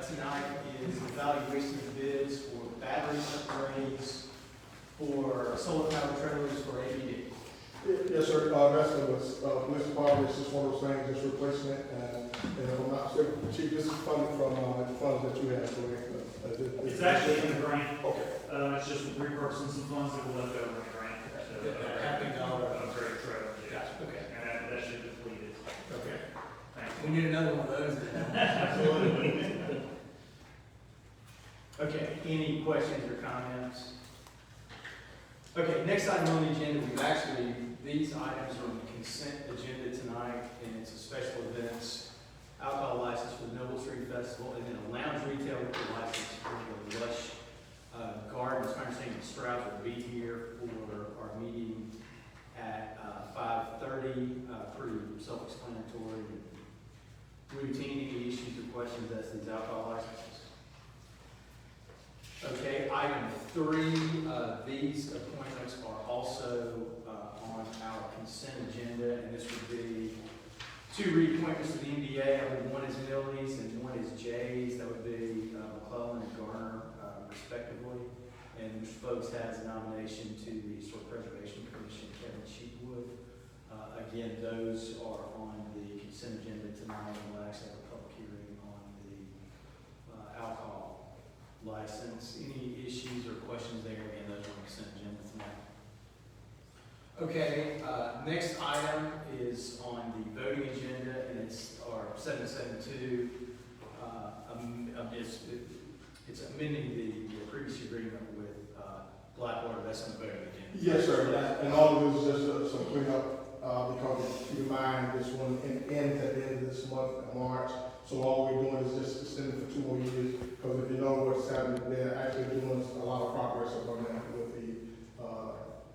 tonight is evaluation of bids for battery upgrades for solar power trailers for ABD. Yes, sir. That's Mr. Barber, it's just one of those things, just replacing it, and if I'm not mistaken, Chief, this is funded from, the funds that you have, correct? It's actually in the grant. Okay. It's just repurposing some funds that were left over in the grant. So, Happy dollar. upgrade trailer. Gotcha, okay. And that should deplete it. Okay. Thank We need another one of those. Absolutely. Okay, any questions or comments? Okay, next item on the agenda, these items are on the consent agenda tonight, and it's a special events, alcohol license for the Noble Street Festival, and then a lounge retail license for the Lush Gardens. My understanding is Strauss will be here for our meeting at 5:30, pretty self-explanatory. Routine, any issues or questions as to these alcohol licenses? Okay, item 3, these appointments are also on our consent agenda, and this would be 2 reappointments to the MDA. One is Millie's and one is Jay's. That would be McClellan and Garner, respectively. And Mr. Folks has a nomination to the Historic Preservation Commission, Kevin Cheatwood. Again, those are on the consent agenda tonight, and we'll actually have a public hearing on the alcohol license. Any issues or questions there? Again, those are on the consent agenda tonight. Okay, next item is on the voting agenda, and it's our 772. It's amending the previous agreement with Blackwater. That's on the voting agenda. Yes, sir. And all of this is just some cleanup, because keep in mind, this one ends at the end of this month, March. So all we're doing is just extending for 2 more years, because if you know what's happening, they're actually doing a lot of progress on that with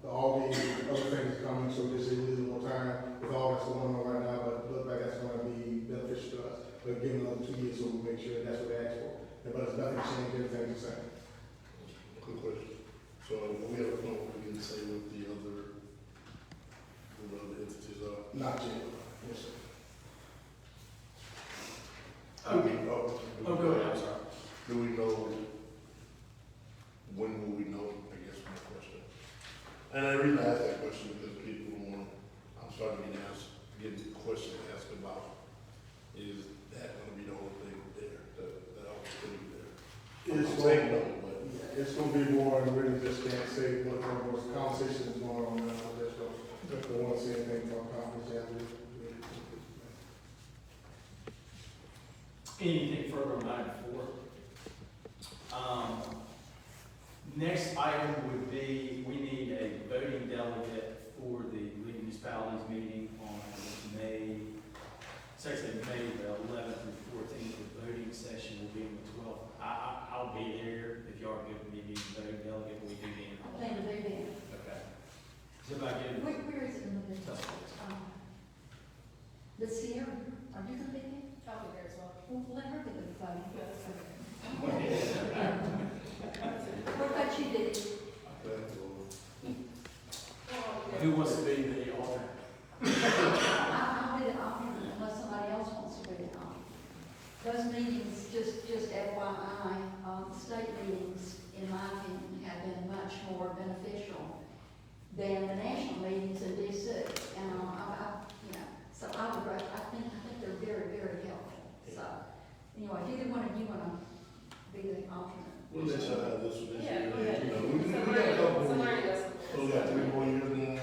all the other things coming, so just a little more time with all that's going on right now, but it looks like that's going to be beneficial to us. But give them another 2 years, so we'll make sure that's what they ask for. But it's nothing changed, everything's the same. Quick question. So we have a plan what we can say with the other entities are? Not yet. Yes, sir. Okay. Oh, go ahead. I'm sorry. Do we know, when will we know, I guess, my question. And the reason I ask that question because people want, I'm starting to get the question asked about, is that going to be the whole thing there, that I was putting there? It's saying no, but. It's going to be more, and really just can't say what the conversation is going on now. Just don't want to say anything about confidentiality. Anything further on item 4? Next item would be, we need a voting delegate for the League of Municipalities meeting on May the 11th through 14th. The voting session will be on the 12th. I'll be there if you are good with me being the voting delegate. We do be in. Plan to do that. Okay. Is everybody good? Where is it in the business? The Ciara, are you gonna be there? I'll be there as well. Well, let her be the phone. Yeah. What about you, Diddy? Who wants to be the alternate? I'll be the alternate unless somebody else wants to be the alternate. Those meetings, just FYI, state meetings, in my opinion, have been much more beneficial than the national meetings in DC. And, so I think they're very, very helpful. So, anyway, if either one of you want to be the alternate. We'll let y'all have this one this Yeah, year. go ahead. You know, we got a couple more. Somebody does. So we got 3 more years now.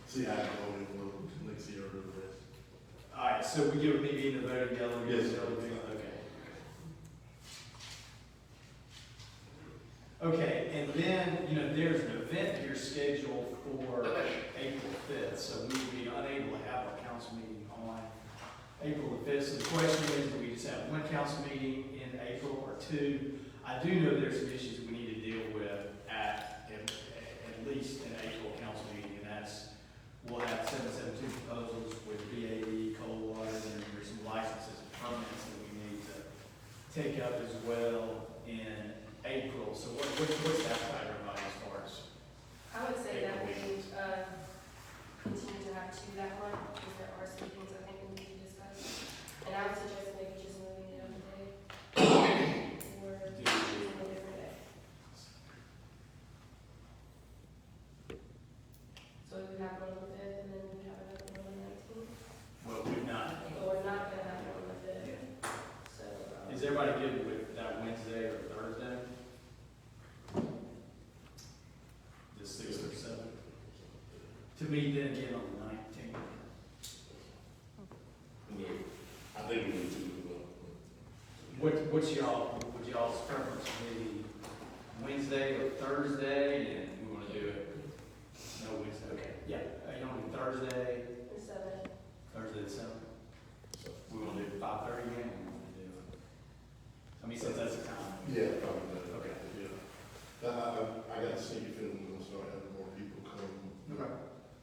See how it goes next year or the rest. All right, so we give me being the voting delegate? Yes, sir. Okay. Okay, and then, there's an event here scheduled for April 5th, so we will be unable to have our council meeting on April the 5th. So the question is, do we just have 1 council meeting in April or 2? I do know there's some issues we need to deal with at least an April council meeting, and that's, we'll have 772 proposals with BAE, Coldwater, and there's some licenses and permits that we need to take up as well in April. So what's that for everybody as far as? I would say that we continue to have 2 that month, because there are some things I think we need to discuss. And I would suggest maybe just moving it up a day. everybody good with that Wednesday or Thursday? The 6th or 7th? To meet then again on the 19th. I think we need to, What's y'all's preference? Maybe Wednesday or Thursday, and we want to do it? No, Wednesday, okay, yeah, you want to do Thursday, The 7th. Thursday the 7th? We want to do 5:30 again, or we want to do, I mean, since that's the time. yeah, probably that. Okay. Yeah. I got a sneaky feeling we're gonna start having more people come Okay.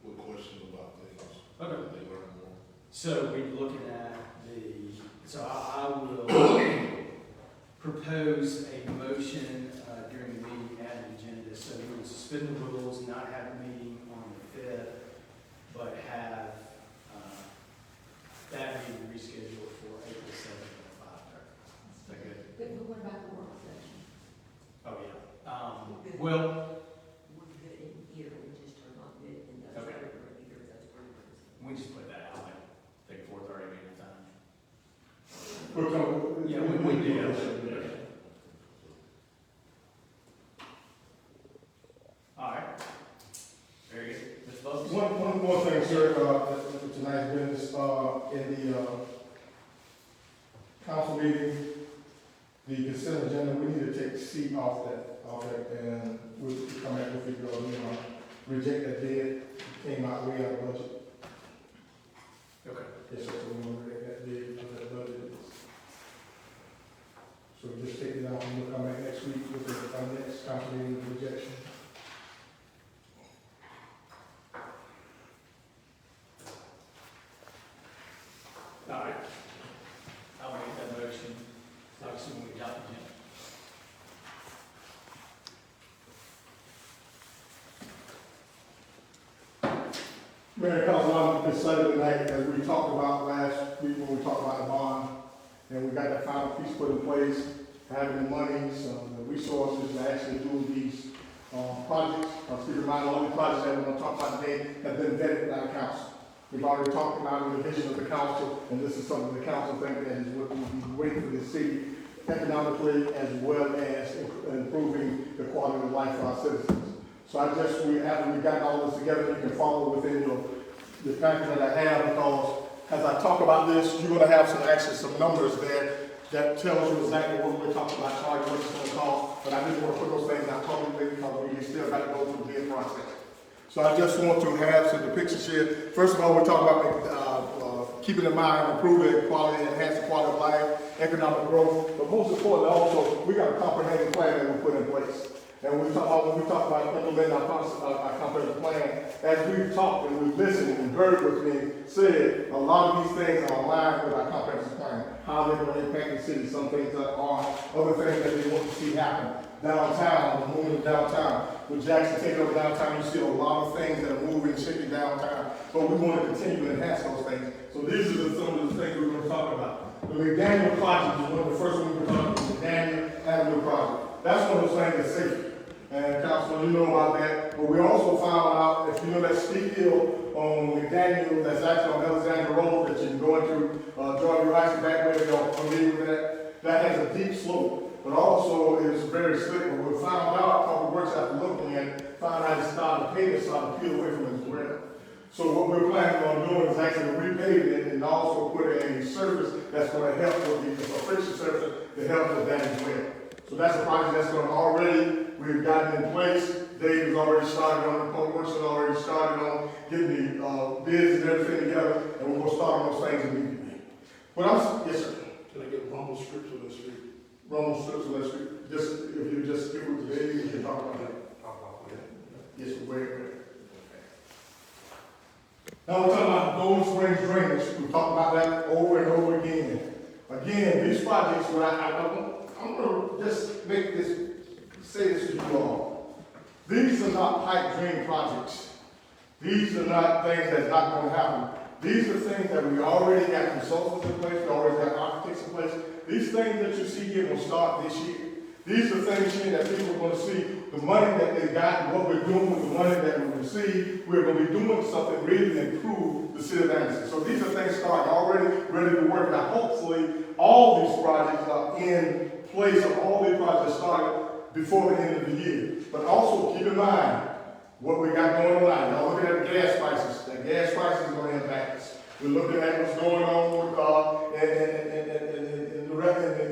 with questions about things. Okay. They learn more. So we're looking at so I will propose a motion during the meeting, add an agenda, so we will suspend the rules, not have a meeting on the 5th, but have that meeting rescheduled for April 7th at 5:30. Is that good? But what about the work session? Oh, yeah. Well, We're good in here, we just are not good in those Okay. other, either of those groups. we just put that out, like, take 4:30 meeting time. We'll come. Yeah, we do that. All right. Very good. Ms. Buzzard? One more thing, sir, tonight's business, in the, council meeting, the consent agenda, we need to take C off that, and we'll come back with it, reject that bid, came out way out of budget. Okay. Yes, sir, so we want to reject that bid, of that budget. So we just take it out, and we'll come back next week with our next council meeting rejection. All right. I'll make that motion. Obviously, when we adopt the agenda. Mayor and Council, I'm excited tonight, as we talked about last week when we talked about the bond, and we got that final piece put in place, having the money, some the resources to actually do these projects. Keep in mind, all the projects that we're going to talk about today have been vetted by the council. We've already talked about the vision of the council, and this is something the council thinks that is what will be great for the city economically as well as improving the quality of life for our citizens. So after we got all this together, you can follow within the package that I have, because as I talk about this, you're gonna have some numbers there that tells you exactly what we're talking about, charge, what it's gonna cost, but I didn't want to put those things out publicly because we still got to go through the bid process. So I just want to have some depictions here. First of all, we're talking about keeping in mind improving quality, enhancing quality of life, economic growth, but most importantly also, we got a comprehensive plan that we put in place. And when we talk about implementing our comprehensive plan, as we've talked and we've listened and heard what's being said, a lot of these things are aligned with our comprehensive plan. How they're going to impact the city, some things that are, other things that they want to see happen. Downtown, the movement of downtown. With Jackson taking over downtown, you see a lot of things that are moving, shaking downtown. But we want to continue to enhance those things. So these are some of the things we're going to talk about. The McDaniel project is one of the first ones we're talking about, the McDaniel Avenue project. That's one of those things that's safe. And Councilman, you know about that. But we also found out, if you know that steep hill on McDaniel, that's actually on Alexander Road, that you can go into, Georgia Rice back way, if y'all familiar with that. That has a deep slope, but also is very slick. But we found out, Public Works after looking at it, found out it started, the pavement started to peel away from it as well. So what we're planning on doing is actually repaving it and also putting a surface that's going to help with the friction surface to help with that as well. So that's a project that's going to already, we've gotten in place. Dave has already started on it, Public Works has already started on getting the bids and everything together, and we're going to start on those things immediately. But yes, sir. Can I get rumble strips on the street? Rumble strips on that street. Just, if you just speak with the lady, you can talk about that. Yes, sir, wait. Now we're talking about Golden Springs drainage. We talked about that over and over again. Again, these projects, I'm going to just say this to you all. These are not pipe dream projects. These are not things that's not going to happen. These are things that we already got consultants in place, we already got architects in place. These things that you see here will start this year. These are things here that people are going to see the money that they got and what we're doing with the money that we receive. We're going to be doing something really to improve the city of Anniston. So these are things starting already, ready to work. Now, hopefully, all these projects are in place, or all these projects started before the end of the year. But also keep in mind what we got going on now. Y'all looking at the gas prices. The gas prices are going to impact us. We're looking at what's going on with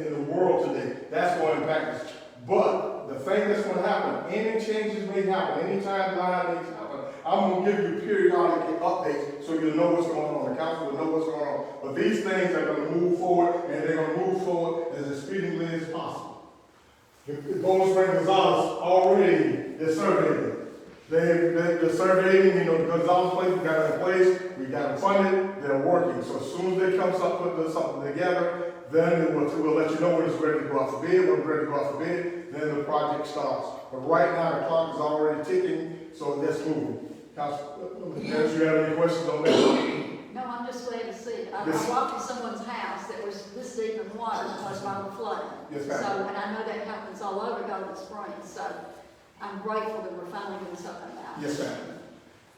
in the world today. That's going to impact us. But the thing that's going to happen, any changes may happen, any timeline may happen. I'm going to give you periodic updates so you'll know what's going on. The council will know what's going on. But these things are going to move forward, and they're going to move forward as expediently as possible. The Golden Spring Gonzalez already, they're surveying. They're surveying, you know, the Gonzalez place, we got it in place, we got them funded, they're working. So as soon as they come up with something together, then we'll let you know when it's ready to go out for bid. When it's ready to go out for bid, then the project starts. But right now, the clock is already ticking, so let's move. Councilwoman, you have any questions on that? No, I'm just glad to see it. I Yes. walked in someone's house that was this deep in water caused by the flooding. Yes, ma'am. So, and I know that happens all over Golden Springs, so I'm grateful that we're finally doing something about it. Yes, ma'am.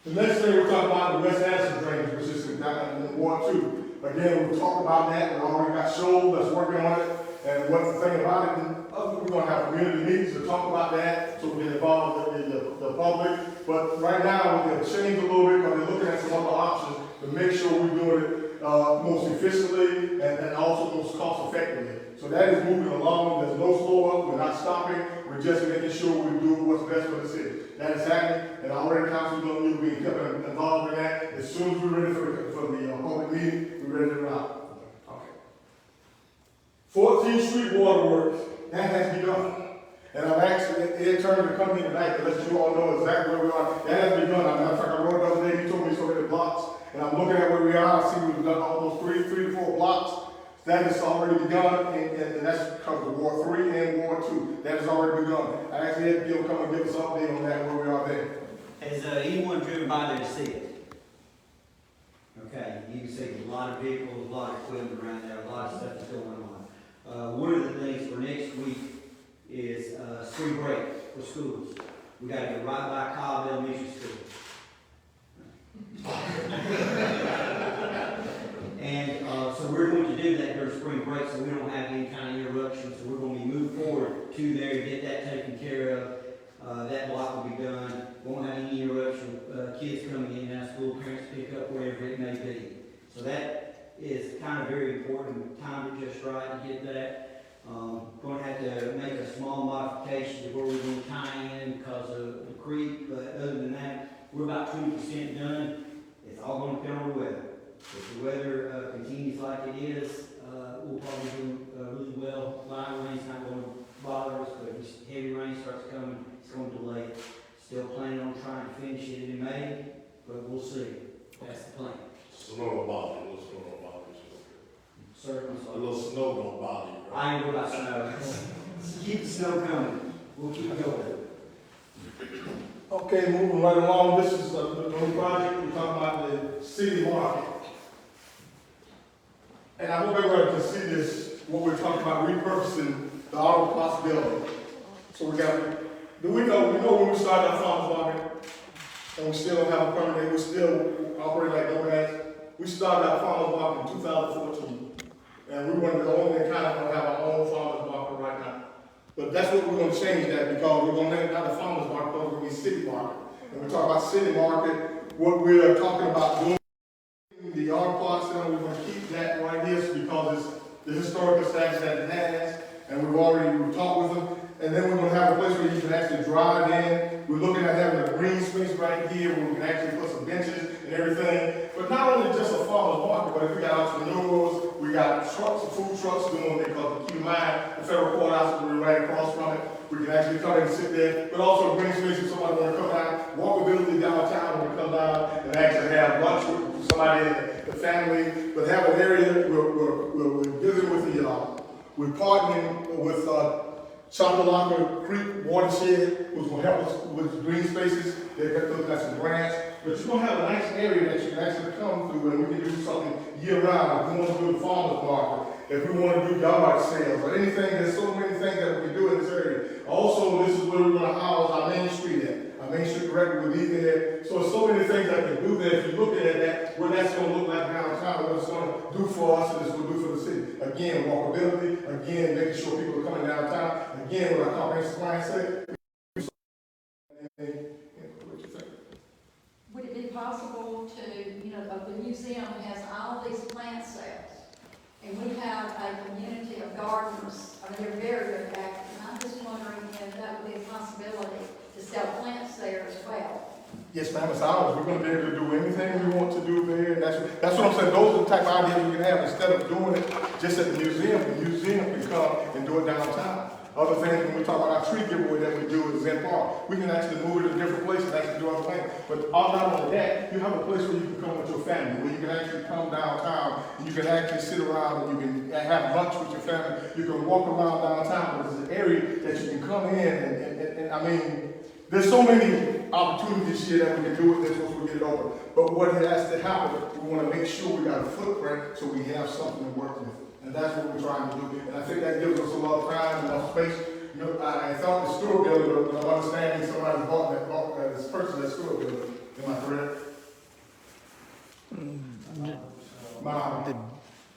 The next thing we're talking about the West Anniston drainage, which is down in Ward 2. Again, we talked about that. We already got Shoal that's working on it. And what the thing about it, we're going to have community meetings to talk about that, so we can involve the public. But right now, we're going to change a little bit because we're looking at some other options to make sure we're doing it most efficiently and also most cost effectively. So that is moving along. There's no slow up. We're not stopping. We're just making sure we do what's best for the city. That is happening, and already Councilwoman will be involved in that. As soon as we're ready for the public meeting, we're ready to rock. Okay. 14th Street Waterworks, that has begun. And I've asked the attorney to come in tonight to let you all know exactly where we are. That has begun. As a matter of fact, I wrote the other day, he told me so many blocks. And I'm looking at where we are. I see we've done almost three to four blocks. That has already begun, and that's because of Ward 3 and Ward 2. That has already begun. I actually had Gil come and give us an update on that, where we are there. Has anyone driven by there to see it? Okay, you can see a lot of vehicles, a lot of equipment around there, a lot of stuff is going on. One of the things for next week is spring break for schools. We got to go right by Cobb Elementary School. And so we're going to do that during spring break so we don't have any kind of interruption. So we're going to be moved forward to there to get that taken care of. That block will be done. Won't have any interruption. Kids coming in and out of school, parents pick up wherever it may be. So that is kind of very important. Timed it just right to get that. Going to have to make a small modification to where we're going to tie in because of the creek. But other than that, we're about 20% done. It's all going to depend on the weather. If the weather continues like it is, we'll probably do really well. Light rain's not going to bother us, but if heavy rain starts coming, it's going to delay it. Still planning on trying to finish it in May, but we'll see. That's the plan. Snow don't bother you, a little snow don't bother you. Certainly. A little snow don't bother you, right? I ain't worried about snow. Keep the snow coming. We'll keep going. Okay, moving right along. This is the new project. We're talking about the city market. And I hope everybody can see this, what we're talking about, repurposing the auto possibility. So we know when we started our farmers market, and we still don't have a permit, we still operate like nomads. We started our farmers market in 2014. And we wanted to only kind of have our own farmers market right now. But that's what we're going to change that, because we're going to make not the farmers market, but we're going to be city market. And we talk about city market, what we're talking about doing, the auto parts center, we're going to keep that right here because it's the historical status that it has, and we've talked with them. And then we're going to have a place where you can actually drive in. We're looking at having a green space right here where we can actually put some benches and everything. But not only just a farmer's market, but if we got entrepreneurs, we got trucks, food trucks doing it, because keep in mind, the federal courthouse will be right across from it. We can actually come in and sit there, but also a green space if somebody want to come down, walkability downtown, when we come down and actually have lunch with somebody in the family, but have an area where we're dealing with we're partnering with Chapalaka Creek Watershed, who's going to help us with green spaces. They've got some grants, but you're going to have a nice area that you can actually come through, and we can do something year round. If we want to do the farmers market, if we want to do yard sales, or anything, there's so many things that we can do in this area. Also, this is where we're going to house our Main Street at. Our Main Street Record will be there. So there's so many things that can do there. If you look at that, what that's gonna look like downtown, what it's gonna do for us and it's gonna do for the city. Again, walkability, again, making sure people are coming downtown, again, what our comprehensive plan said. What you think? Would it be possible to, the museum has all these plant sales, and we have a community of gardeners, they're very, very active, and I'm just wondering if that would be a possibility to sell plants there as well. Yes, ma'am, it's ours. We're gonna be able to do anything we want to do there, and that's what I'm saying. Those are the type of ideas we can have. Instead of doing it just at the museum can come and do it downtown. Other things, when we talk about our tree giveaway that we do is in park, we can actually move it to different places and actually do other things. But not only that, you have a place where you can come with your family, where you can actually come downtown, and you can actually sit around and you can have lunch with your family. You can walk around downtown, but it's an area that you can come in and I mean, there's so many opportunities here that we can do with this once we get it open. But what has to happen, we want to make sure we got a footprint so we have something to work with. And that's what we're trying to do. And I think that gives us a lot of time and enough space. I thought the store building, but I'm understanding somebody bought this person that store building. Am I correct?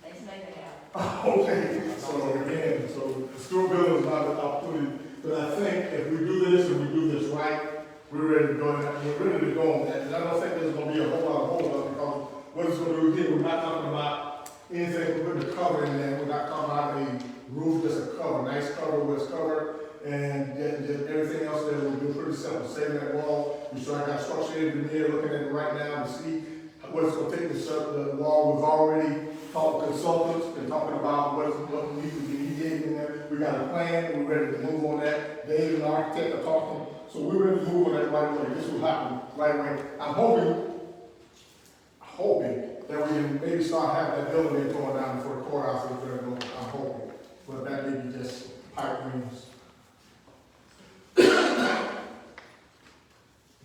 They say they have. Okay, so again, so the store building is not an opportunity. But I think if we do this and we do this right, we're ready to go on that. We're ready to go on that. And I don't think there's going to be a whole lot of holdup because what it's going to do here, we're not talking about anything we're putting a cover in there. We're not talking about a roof that's a cover, nice cover where it's covered. And just everything else there will be pretty simple. Saving that wall, we start got structure engineer looking at it right now to see what it's going to take to set the wall. We've already talked to consultants and talking about what needs to be mediated in there. We got a plan, we're ready to move on that. Dave and the architect are talking. So we're ready to move on that right away. This will happen right away. I'm hoping that we can maybe start having that building torn down before the courthouse is ready to go. I'm hoping. But that may be just pipe dreams.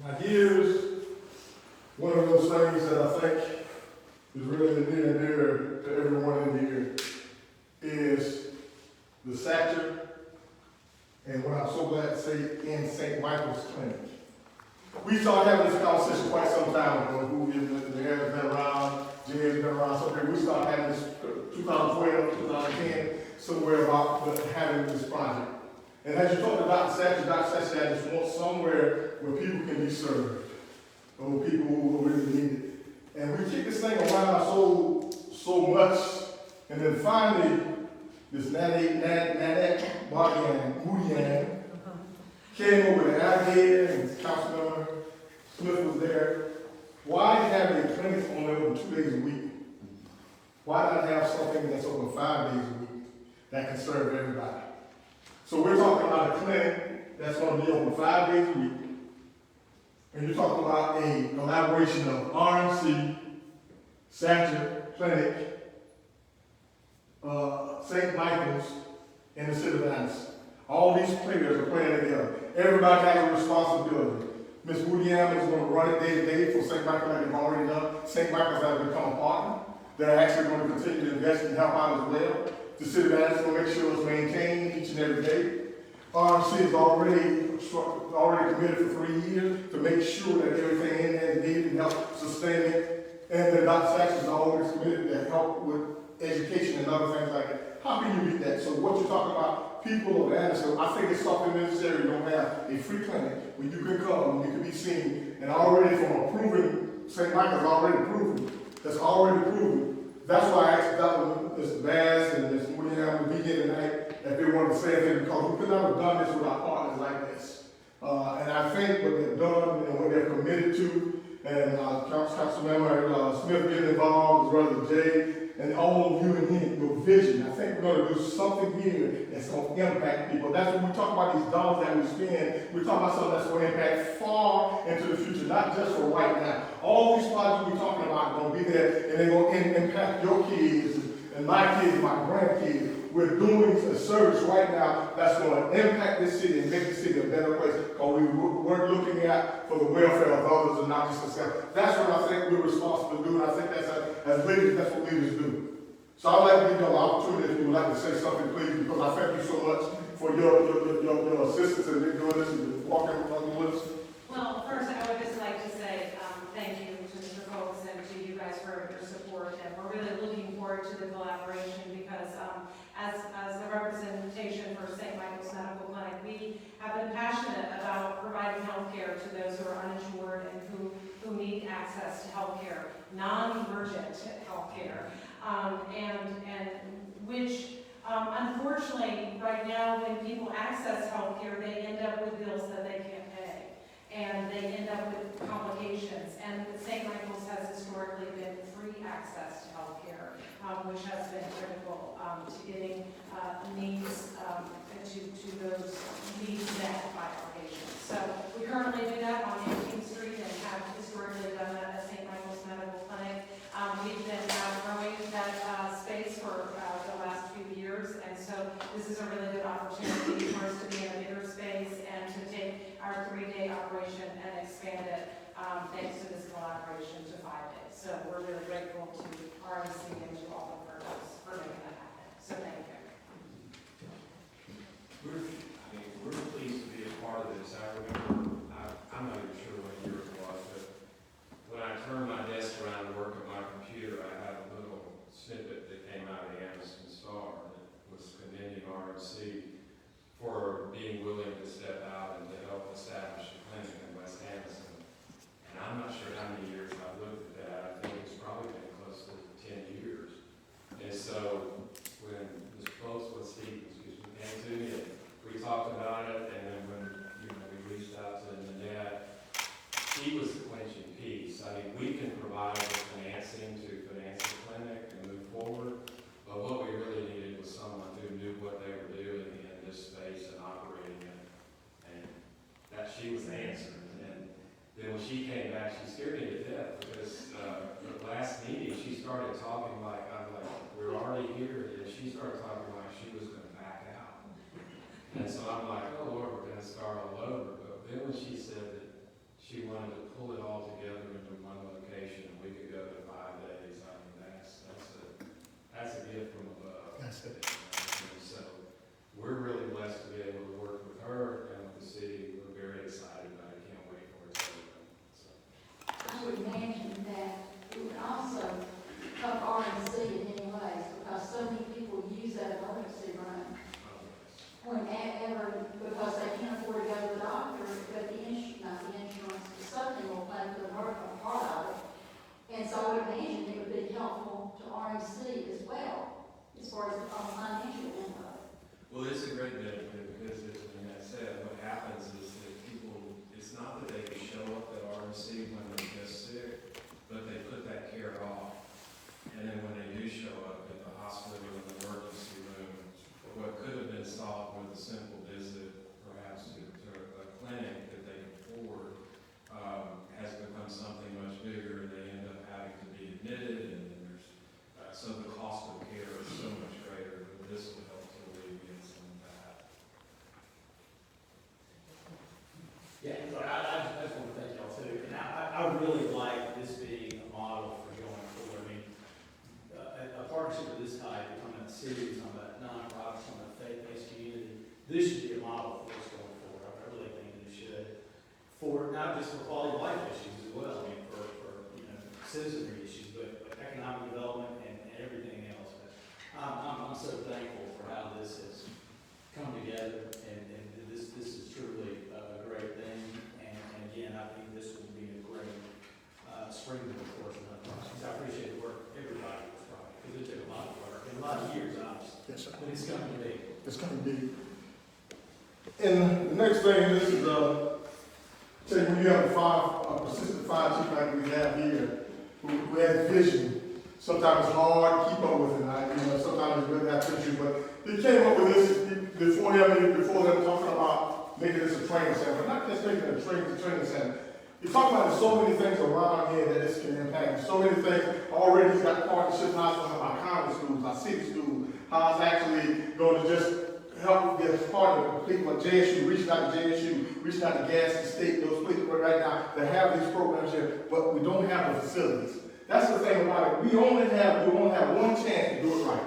Now here's one of those things that I think is really near and dear to everyone in here is the stature, and what I'm so glad to say, in St. Michael's Clinic. We started having this conversation quite some time ago. Who is the air has been around, Jay has been around, so we started having this 2012, 2010, somewhere about having this project. And as you talk to Dr. Satcher, I just want somewhere where people can be served, or people who really need it. And we kicked this thing around so much, and then finally, this Nadak Moodian came over with an idea, and Councilman Smith was there. Why have a clinic only open 2 days a week? Why not have something that's open 5 days a week that can serve everybody? So we're talking about a clinic that's going to be open 5 days a week. And you're talking about a collaboration of RMC, Satcher Clinic, St. Michael's, and the City of Anniston. All these players are playing together. Everybody has a responsibility. Ms. Woodiam is going to run it day to day for St. Michael like they've already done. St. Michael's has become a partner. They're actually going to continue to invest and help out as well. The City of Anniston will make sure it's maintained each and every day. RMC is already committed for 3 years to make sure that everything in there is needed and help sustain it. And then Dr. Sachs is always committed to help with education and other things like that. How can you beat that? So what you're talking about, people of Anniston, I think it's something necessary. You don't have a free clinic where you can come and you can be seen. And already from a proven, St. Michael's already proven. That's already proven. That's why I asked Dr. Mr. Bass and Ms. Moodiam to be here tonight if they wanted to say anything, because we could not have done this with our partners like this. And I think what they've done and what they're committed to, and Councilman Smith getting involved, as well as Jay, and all of you in here, your vision. I think we're going to do something here that's going to impact people. That's when we talk about these dollars that we spend. We talk about something that's going to impact far into the future, not just for right now. All these projects we're talking about are going to be there, and they're going to impact your kids and my kids and my grandkids. We're doing a service right now that's going to impact this city and make the city a better place, because we're looking at for the welfare of others and not just ourselves. That's what I think we're responsible to do, and I think that's as leaders, that's what leaders do. So I'd like to give you an opportunity if you would like to say something, please, because I thank you so much for your assistance in doing this and walking with us. Well, we're really looking forward to the collaboration because as a representation for St. Michael's Medical Clinic, we have been passionate about providing health care to those who are uninsured and who need access to health care, non-emergent health care, and which unfortunately right now when people access health care, they end up with bills that they can't pay, and they end up with complications. And St. Michael's has historically been free access to health care, which has been critical to getting needs, to those needs met by our patients. So we currently do that on Jenkins Street and have historically done that at St. Michael's Medical Clinic. We've been growing that space for the last few years, and so this is a really good opportunity for us to be in a bigger space and to take our 3-day operation and expand it thanks to this collaboration to 5 days. So we're really grateful to RMC and to all the partners for making that happen. So thank you. We're pleased to be a part of this. I remember, I'm not even sure what year it was, but when I turned my desk around to work at my computer, I had a little snippet that came out of the Anniston Star that was commending RMC for being willing to step out and to help establish a clinic in West Anniston. And I'm not sure how many years I've looked at that. I think it's probably been close to 10 years. And so when Ms. Stevens came to me, we talked about it, and then when we reached out to Nanette, she was the clinching piece. I mean, we can provide the financing to finance the clinic and move forward, but what we really needed was someone who knew what they were doing in this space and operating it, and that she was the answer. And then when she came back, she scared me to death because the last meeting she started talking like, I'm like, we're already here, and she started talking like she was going to back out. And so I'm like, oh Lord, we're going to start all over. But then when she said that she wanted to pull it all together into one location and we could go to 5 days, I mean, that's a gift from above. That's it. And so we're really blessed to be able to work with her and with the city. We're very excited about it. Can't wait for it to open. So. I would imagine that it would also help RMC in many ways because so many people use that emergency room whenever, because they can't afford to go to the doctor, but the insurance, something will play for the part of it. And so I would imagine it would be helpful to RMC as well, as far as the financial end of it. Well, it's a great benefit because, as Annette said, what happens is that people, it's not that they can show up at RMC when they're just sick, but they put that care off. And then when they do show up at the hospital or the emergency room, what could have been solved with a simple visit, perhaps to a clinic that they can afford, has become something much bigger, and they end up having to be admitted, and then there's, so the cost of care is so much greater, but this will help to alleviate some of that. Yeah, so I just want to thank y'all too. And I really like this being a model for going forward. I mean, a partnership of this type, on that series, on that nonprofit, on that faith-based community, this should be a model for us going forward. I really think that it should, for not just for quality of life issues as well. I mean, for citizenry issues, but economic development and everything else. But I'm so thankful for how this has come together, and this is truly a great thing. And again, I think this will be a great springboard for us in that process. I appreciate the work everybody was trying, because it took a lot of work and a lot of years, obviously. Yes, sir. But it's going to be. It's going to be. And the next thing, this is say when you have a persistent fire chief like we have here, who has vision, sometimes it's hard to keep up with it. Sometimes it's really not you, but they came up with this before them talking about making this a training center, but not just making it a training center. You're talking about so many things around here that this can impact. So many things already. He's got partnerships now with our county schools, our city schools. How it's actually going to just help get part of the people at JSU, reaching out to JSU, reaching out to Gaston State, those places right now that have these programs here, but we don't have the facilities. That's the thing about it. We only have one chance to do it right.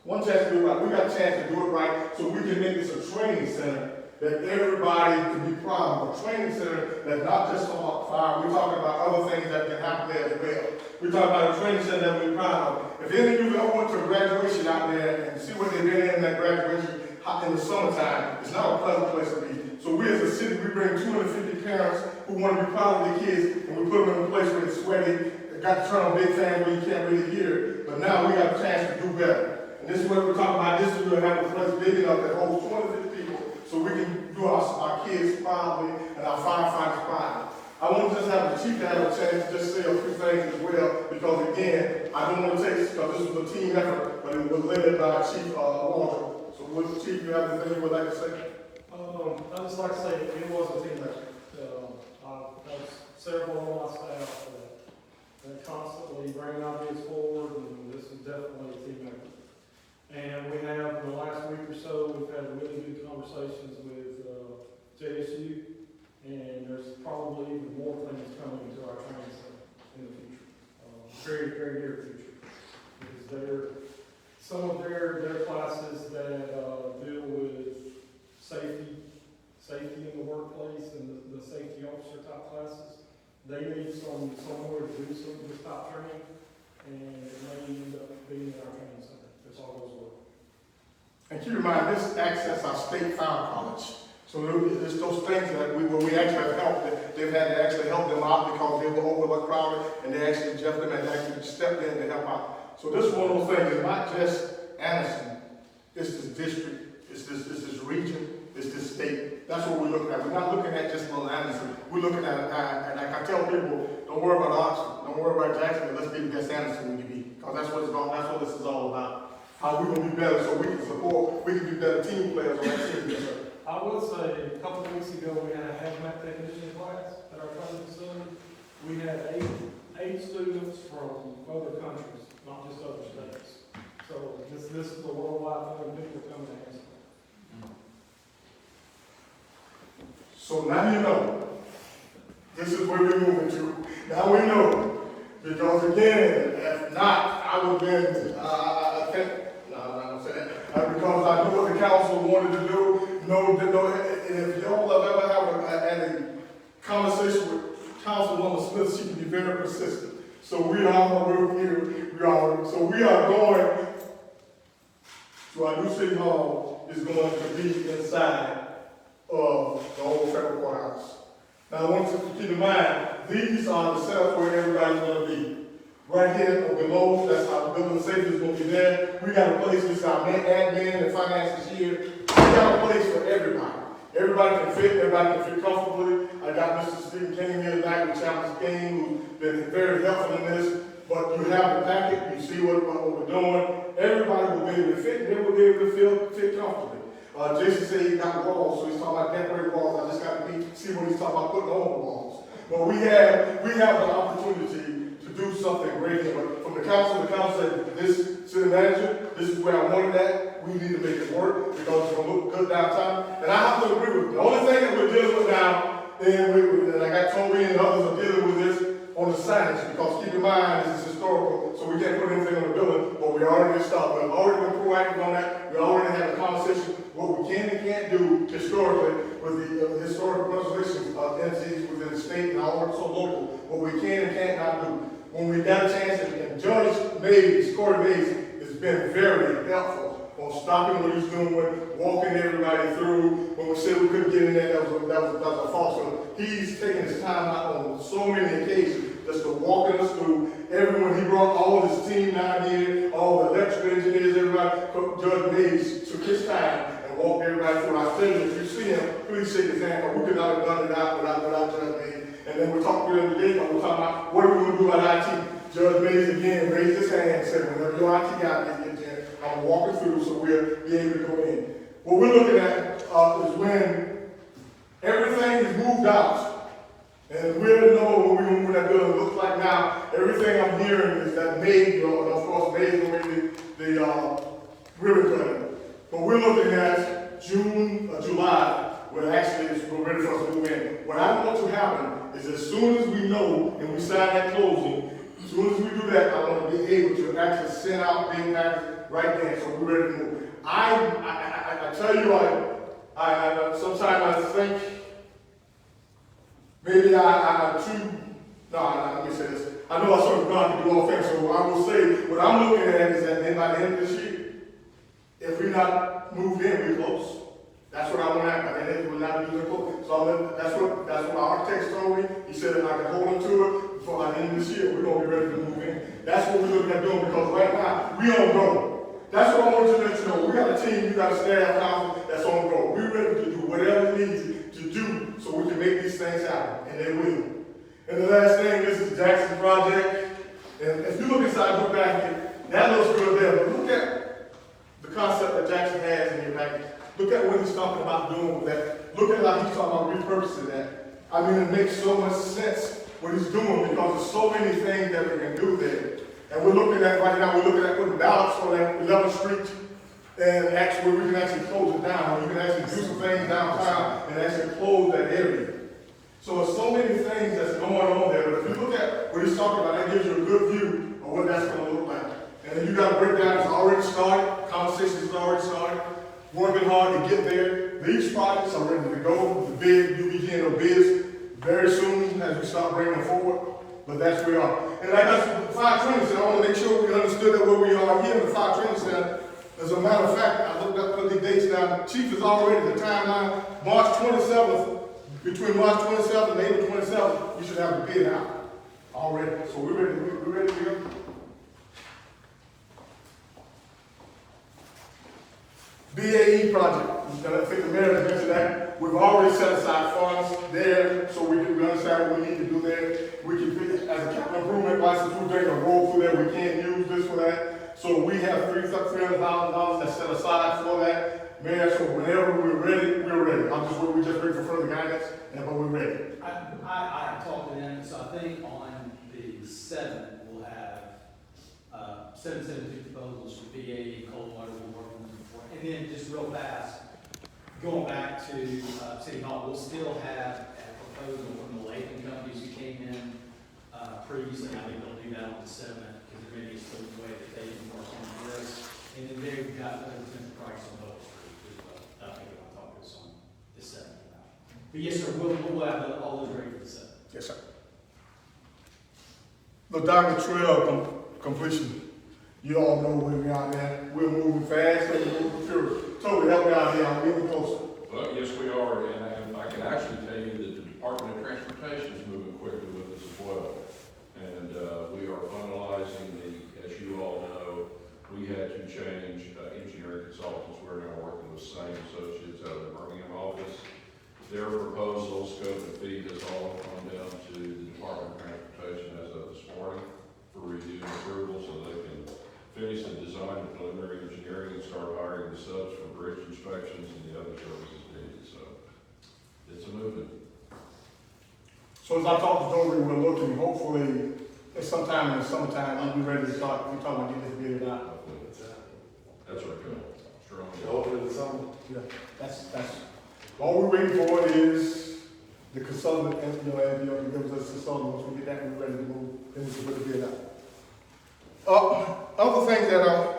One chance to do it right. We got a chance to do it right, so we can make this a training center that everybody can be proud of. A training center that's not just about fire, we're talking about other things that can happen there as well. We're talking about a training center that we're proud of. If any of you ever went to a graduation out there and see what they've been in that graduation in the summertime, it's not a pleasant place to be. So we as a city, we bring 250 parents who want to be proud of their kids, and we put them in a place where it's sweaty, they got to turn on big fans where you can't really hear, but now we got a chance to do better. And this is what we're talking about. This is we're going to have a place big enough that holds 250 people so we can do our kids proudly and our firefighters proudly. I want to just have the chief to have a chance to just say a few things as well, because again, I don't want to take, because this was a team effort, but it was led by Chief Walter. So what, Chief, you have anything you would like to say? I'd just like to say it was a team effort. I have several on my staff that constantly bring ideas forward, and this is definitely a team effort. And we have, in the last week or so, we've had really good conversations with JSU, and there's probably even more things coming into our training center in the future, very, very near future. Because some of their classes that deal with safety in the workplace and the safety officer type classes, they need somewhere to do some of this type training, and it may end up being in our training center if all goes well. And keep in mind, this access our state fire college. So it's those things that we actually have helped. They've had to actually help them out because they were overcrowded, and they actually jumped them and actually stepped in to help out. So this is one of those things. It's not just Anniston. It's this district. It's this region. It's this state. That's what we're looking at. We're not looking at just little Anniston. We're looking at, and like I tell people, don't worry about Oxford. Don't worry about Jackson. Let's be the best Anniston we can be, because that's what it's about. That's what this is all about. How we're going to be better so we can support. We can be better team players on that team. I will say, a couple of weeks ago, we had a hazmat technician class at our training facility. We had eight students from other countries, not just other states. So this is a worldwide thing, people coming to Anniston. So now you know. This is where we're moving to. Now we know. Because again, if not, I would have been, I think, no, I'm not going to say that. Because I know what the council wanted to do. No, if y'all have ever had a conversation with Councilwoman Smith, she can be very persistent. So we are going to our new city hall is going to be inside of the old federal courthouse. Now I want you to keep in mind, these are the setup where everybody's going to be. Right here or below, that's our building safety is going to be there. We got a place, this is our admin and finances here. We got a place for everybody. Everybody can fit comfortably. I got Mr. Stephen King here tonight with Challenge Game, who's been very helpful in this. But you have the packet, you see what we're doing. Everybody will be able to fit, and they will be able to fit comfortably. Jason said he got walls, so he's talking about decorating walls. I just got to see what he's talking about putting on the walls. But we have the opportunity to do something great here. But from the council said, this city manager, this is where I wanted that. We need to make it work because it's going to look good downtown. And I have to agree with you. The only thing that we're dealing with now, and I got Toby and others are dealing with this on the signage, because keep in mind, this is historical, so we can't put anything on the building, but we already started. We've already been proactive on that. We already had a conversation what we can and can't do historically with the historical preservation entities within the state and also local, what we can and can't not do. When we got a chance, and Judge Mays, Corey Mays, has been very helpful on stopping what he's doing, walking everybody through. When we said we couldn't get in there, that was a false one. He's taken his time out on so many occasions just to walking us through. Everyone, he brought all of his team down here, all the electrical engineers, everybody. Judge Mays took his time and walked everybody through. I tell you, if you see him, please shake his hand, but we could not have done it out without Judge Mays. And then we're talking to him today, and we're talking about what are we going to do about IT. Judge Mays again raised his hand and said, whenever your IT guy gets in, I'm walking through so we'll be able to go in. What we're looking at is when everything is moved out. And we don't know when we move that building looks like now. Everything I'm hearing is that May, and of course May is going to be the ribbon cutting. But we're looking at June or July, when actually we're ready for us to move in. What I want to happen is as soon as we know and we sign that closing, as soon as we do that, I want to be able to actually send out big packages right there, so we're ready to move. I tell you, Sometimes I think maybe let me say this. I know I serve God to do all things, so I will say, what I'm looking at is that by the end of this year, if we're not moved in, we're close. That's what I want to happen. By the end, we're not even close. So that's what my architect told me. He said if I can hold on to it before by the end of this year, we're going to be ready to move in. That's what we're looking at doing, because right now, we don't know. That's what I want you to let you know. We got a team, we got a staff council that's on go. We're ready to do whatever it needs to do so we can make these things happen, and they will. And the last thing, this is Jackson's project. And if you look inside your packet, that looks good there, but look at the concept that Jackson has in your packet. Look at what he's talking about doing with that. Look at how he's talking about repurposing that. I mean, it makes so much sense what he's doing, because there's so many things that we can do there. And we're looking at, right now, we're looking at putting ballots on that 11th Street, and actually, we can actually close it down. You can actually do some things downtown and actually close that area. So there's so many things that's going on there, but if you look at what he's talking about, that gives you a good view of what that's going to look like. And then you got a breakdown that's already started, conversations already started, working hard to get there. These projects are ready to go. The bid, you'll be getting the bids very soon as we start bringing them forward. But that's where we are. And like that's the fire training center, I want to make sure we understood that where we are here in the fire training center. As a matter of fact, I looked up the dates now. Chief is already the timeline. March 27th, between March 27th and April 27th, we should have the bid out already. So we're ready to go. BAE project. I think the mayor has mentioned that. We've already set aside funds there, so we understand what we need to do there. We can fit it as a capital improvement license. We're doing a roll through there. We can't use this for that. So we have $300,000 that's set aside for that. Mayor, so whenever we're ready, we're ready. We just wait for further guidance, but we're ready. I talked to them, so I think on the 7th, we'll have 772 proposals for BAE, Coldwater, we're working on before. And then just real fast, going back to City Hall, we'll still have a proposal from the Latham companies who came in previously. I think they'll do that on the 7th, because there may be still a way that they can work on this. And then they've got a potential price on both as well. I think I'll talk to us on the 7th about. But yes, sir, we'll have all those ready for the 7th. Yes, sir. The Diamond Trail completion. You all know where we are now. We're moving fast and we're moving furious. Totally help me out here. I'm getting closer. Well, yes, we are, and I can actually tell you that the Department of Transportation is moving quickly with us as well. And we are finalizing as you all know, we had to change engineering consultants. We're now working with same associates out of the Birmingham office. Their proposal, scope and fee has all come down to the Department of Transportation as of this morning for review and approval, so they can finish the design and preliminary engineering and start hiring the subs for bridge inspections and the other services needed. So it's a movement. So as I talk to Dory, we're looking, hopefully, sometime in the summertime, we'll be ready to start. We're talking about getting this bid out. That's our goal. Strong. Hopefully in the summer. Yeah, that's all we're waiting for is the consultant, and to give us a consultant. Once we get that, we're ready to move. Then we can put the bid out. Other things that are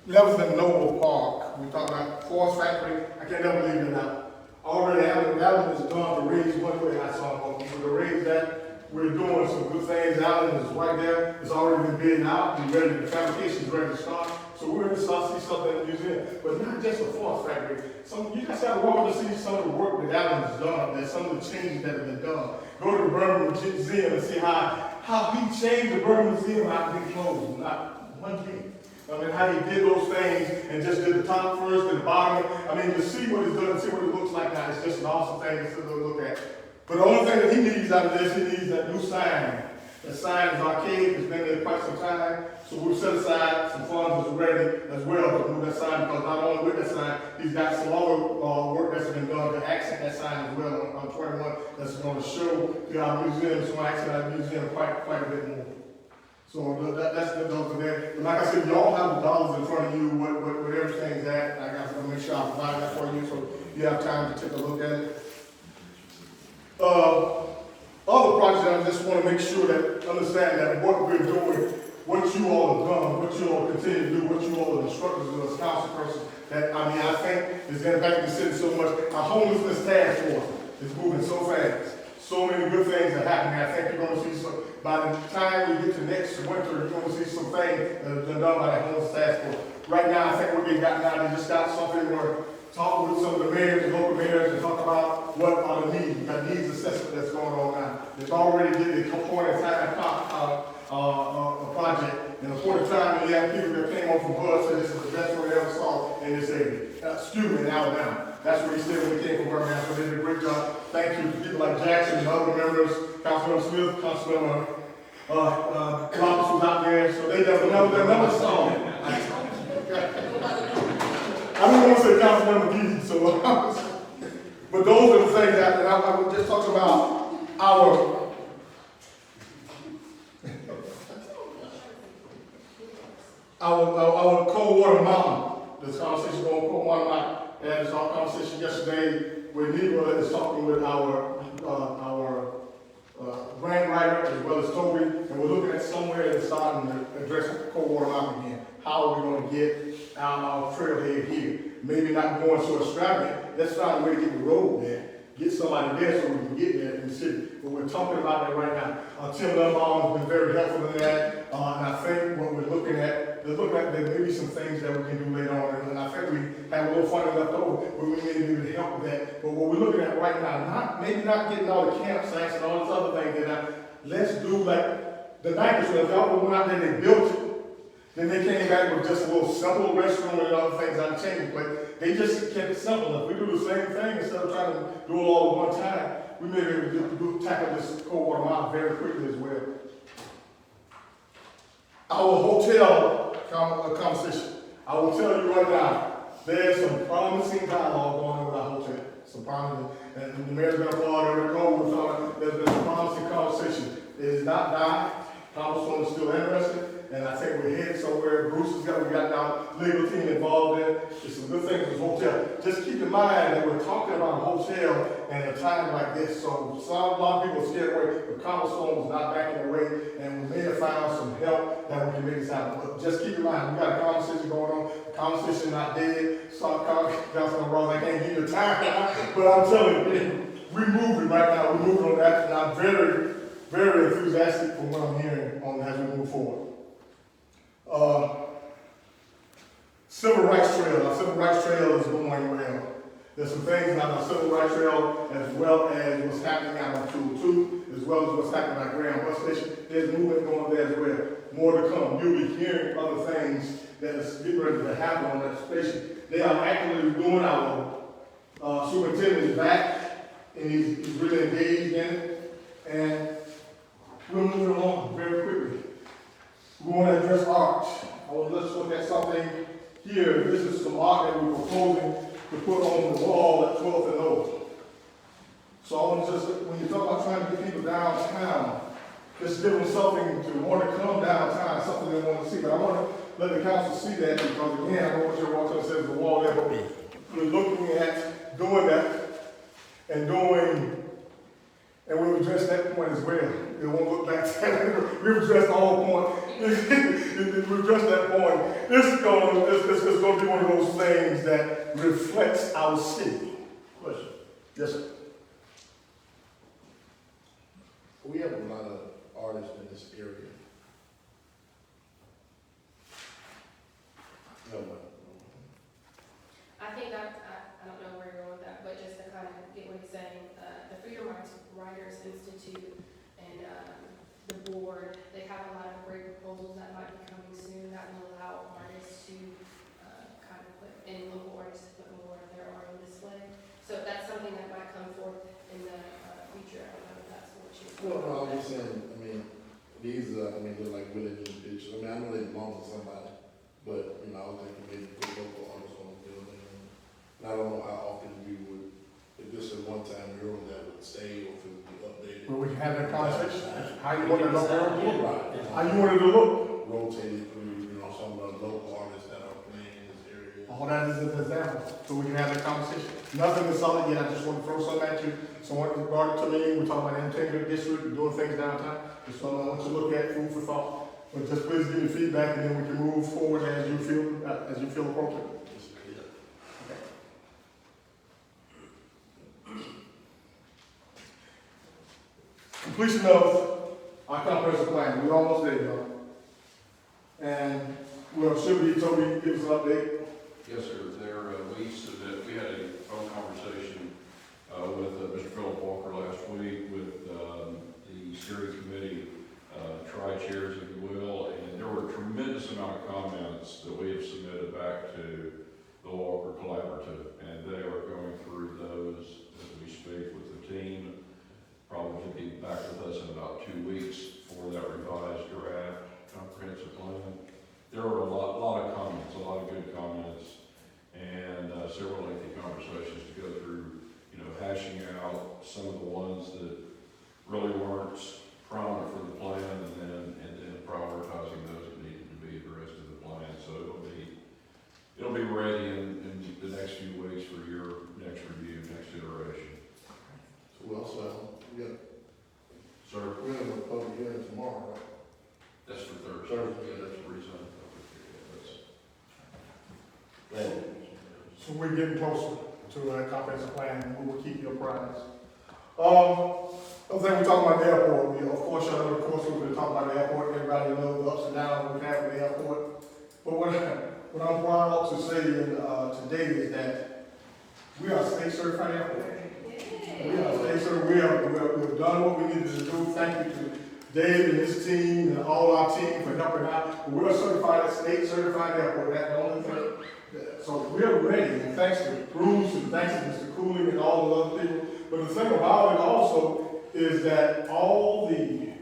levels in Noble Park, we talk about Forest Factory. I can't never leave it out. Already, Allen is done to raise one way I saw it. To raise that, we're doing some good things. Allen is right there. It's already been bidding out. We're ready. The fabrication is ready to start. So we're going to start to see something in the museum, but not just the Forest Factory. You guys have to walk to see some of the work that Allen has done. There's some of the changes that have been done. Go to the Birmingham Museum and see how he changed the Birmingham Museum out of being closed. Not one thing. I mean, how he did those things and just did the top first and the bottom. I mean, to see what he's done and see what it looks like now, it's just an awesome thing to look at. But the only thing that he needs out of this, he needs that new sign. That sign is archaic, it's been there quite some time. So we've set aside some funds that's ready as well to move that sign, because not only with that sign, he's got some other work that's been done to accent that sign as well on 21 that's going to show to our museum, so accent our museum quite a bit more. So that's the those are there. But like I said, y'all have the dollars in front of you, what everything's at. I got to make sure I provide that for you so you have time to take a look at it. Other projects, I just want to make sure that understand that what we're doing, what you all have done, what you all continue to do, what you all are instructors do as council persons, that, I mean, I think is impacting the city so much. Our homelessness task force is moving so fast. So many good things are happening. I think you're gonna see some, by the time we get to next winter, you're gonna see some things that have been done by that homeless task force. Right now, I think we're getting gotten out, they just got something where talk with some of the mayors and local mayors and talk about what are the needs. We got needs assessment that's going on now. They've already did the point in time a project, and a point in time, we have people that came on from Bud, said this is the best one they ever saw in this area. Student in Alabama. That's what he said when he came from Birmingham, so they did a great job. Thank you to people like Jackson and other members, Councilman Smith, Councilwoman, Roberts was out there, so they never saw it. I don't want to say Councilman McGee, so, but those are the things that I would just talk about our cold water mountain. This conversation on cold water mountain. And this conversation yesterday where Neva is talking with our grant writer as well as Toby, and we're looking at somewhere that's starting to address cold water mountain again. How are we going to get our trailhead here? Maybe not going so extravagant. Let's find a way to get the road there. Get somebody there so we can get there in the city. But we're talking about that right now. Tim Lumbaugh has been very helpful in that. And I think what we're looking at, there may be some things that we can do later on. And I think we have a little funding left over where we may be able to help with that. But what we're looking at right now, maybe not getting all the campsites and all this other things. Let's do like the night before. If y'all went out there and they built it, then they came back with just a little simple restroom and other things on the change, but they just kept it simple. If we do the same thing instead of trying to do it all at one time, we may be able to tackle this cold water mountain very quickly as well. Our hotel conversation. I will tell you right now, there's some promising dialogue going on with our hotel. Some promising, and the mayor's been applauded every call we found. There's been a promising conversation. It is not dying. Councilwoman is still interested. And I think we're headed somewhere. We got our legal team involved in. There's some good things with the hotel. Just keep in mind that we're talking about a hotel and a time like this. So a lot of people are scared away. The Councilwoman was not backing away, and we may have found some help that we can make this happen. But just keep in mind, we got a conversation going on. The conversation not dead. Councilman Ross, I can't give you time, but I'm telling you, we're moving right now. We're moving on that, and I'm very, very enthusiastic from what I'm hearing on as we move forward. Civil rights trail. Our civil rights trail is going well. There's some things on our civil rights trail as well as what's happening out on 202, as well as what's happening at Graham Bus Station. There's movement going there as well. More to come. You'll be hearing other things that is getting ready to happen on that station. They are actively doing our superintendent is back and he's really engaged in it. And we're moving along very quickly. We want to address art. Let's look at something here. This is some art that we're proposing to put on the wall at 12th and Oak. So I want to just, when you talk about trying to get people downtown, just give them something to want to come downtown, something they want to see. But I want to let the council see that because again, I don't want you to walk up and say there's a wall there, but we're looking at doing that and we've addressed that point as well. It won't look like that. We've addressed the whole point. We've addressed that point. This is going to be one of those things that reflects our city. Question. Yes, sir. We have a lot of artists in this area. No, I think that, I don't know where you're going with that, but just to kind of get what he's saying, the Freedom Writers Institute and the board, they have a lot of great proposals that might be coming soon that will allow artists to kind of put, and local artists to put more of their art on display. So that's something that might come forth in the future. I don't know if that's what you're saying. no, I'm just saying, I mean, these, they're like really neat pictures. I mean, I know they belong to somebody, but, you know, I was thinking maybe put local artists on the building. And I don't know how often we would, if this is one time mural that would stay or if it would be updated. Well, we can have that conversation. How you want it to look? Right. How you want it to look? Rotated through, you know, some of the local artists that are playing in this area. All that is an example, so we can have that conversation. Nothing is solid yet, I just want to throw something at you. Someone brought it to me, we're talking about Integrity District, we're doing things downtown. It's something I want you to look at, food for thought. But just please give me feedback and then we can move forward as you feel appropriate. completion of our comprehensive plan. We're almost there, y'all. And we'll, should be, Toby, give us an update. Yes, sir. We had a phone conversation with Mr. Philip Walker last week with the steering committee tri-chairs, if you will, and there were a tremendous amount of comments that we have submitted back to the Walker Collaborative, and they are going through those as we speak with the team. Probably to be back with us in about 2 weeks for that revised draft comprehensive plan. There were a lot of comments, a lot of good comments, and several lengthy conversations to go through, hashing out some of the ones that really weren't prominent for the plan, and then prioritizing those that needed to be the rest of the plan. So it'll be ready in the next few weeks for your next review, next iteration. So we also, Sir, we have a public hearing tomorrow, right? that's for Thursday. Thursday. Yeah, that's the reason. So we're getting closer to a comprehensive plan, and we will keep you apprised. Other thing, we talk about the airport. We, of course, we're going to talk about the airport. Everybody knows the ups and downs we've had with the airport. But what I'm proud to say today is that we are a state certified airport. We are a state certified. We've done what we needed to do. Thank you to Dave and his team and all our team for helping out. But we're certified, a state certified airport. That's the only thing. So we're ready, and thanks to Bruce, and thanks to Mr. Cooley and all the other people. But the thing about it also is that all the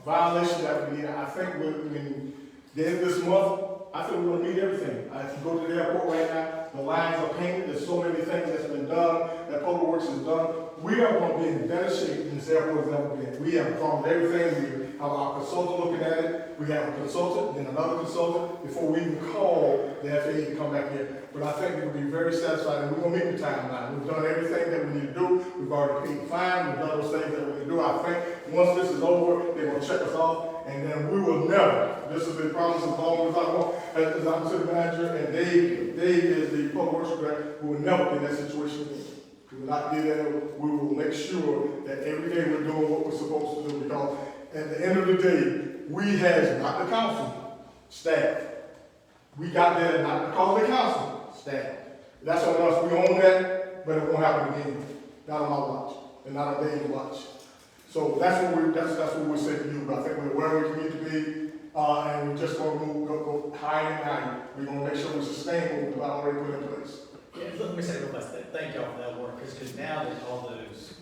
violations that we need, I think when this month, I think we're gonna meet everything. If you go to the airport right now, the lines are painted, there's so many things that's been done, that Public Works has done. We are gonna be in better shape than this airport has ever been. We have gone with everything. We have our consultant looking at it. We have a consultant, then another consultant, before we even call the FAA to come back here. But I think we'll be very satisfied, and we're gonna meet the timeline. We've done everything that we need to do. We've already paid the fine. We've done those things that we need to do. I think once this is over, they're gonna check us off, and then we will never, this has been promised as long as I want, as I'm city manager, and Dave is the public works director, we will never be in that situation again. We will not do that. We will make sure that every day we're doing what we're supposed to do, because at the end of the day, we had not the council staff. We got there not because of the council staff. That's on us. We own that, but it won't happen again. Not on my watch, and not on Dave's watch. So that's what we say to you. But I think we're where we need to be, and we're just going to go higher and higher. We're going to make sure we sustain what we've already put in place. Yeah, let me say real fast, thank y'all for that work, because now that all those